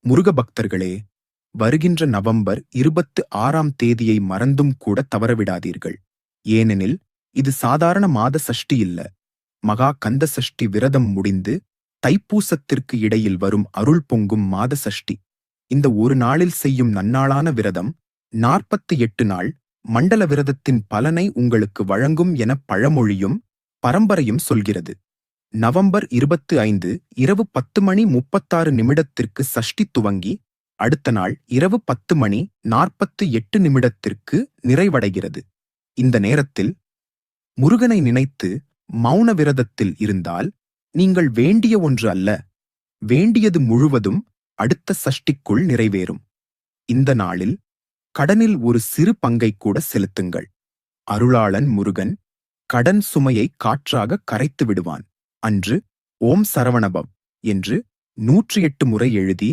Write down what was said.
முருக பக்தர்களே, வருகின்ற நவம்பர் 26ஆம் தேதியை மறந்தும் கூட தவறவிடாதீர்கள். ஏனெனில் இது சாதாரண மாத சஷ்டி இல்ல. மகா கந்த சஷ்டி விரதம் முடிந்து தைப்பூசத்திற்கு இடையில் வரும் அருள் பொங்கும் மாத சஷ்டி. இந்த ஒரு நாளில் செய்யும் நன்னாளான விரதம் 48 நாள் மண்டல விரதத்தின் பலனை உங்களுக்கு வழங்கும் என பழமொழியும் பரம்பரையும் சொல்கிறது. நவம்பர் 25 இரவு 10:36 சஷ்டி துவங்கி அடுத்த நாள் இரவு 10:48 நிறைவடைகிறது. இந்த நேரத்தில் முருகனை நினைத்து மௌன விரதத்தில் இருந்தால் நீங்கள் வேண்டிய ஒன்று அல்ல, வேண்டியது முழுவதும் அடுத்த சஷ்டிக்குள் நிறைவேறும். இந்த நாளில் கடனில் ஒரு சிறு பங்கை கூட செலுத்துங்கள். அருளாளன் முருகன் கடன் சுமையை காற்றாக கரைத்து விடுவான். அன்று ஓம் சரவணபவ் என்று 108 முறை எழுதி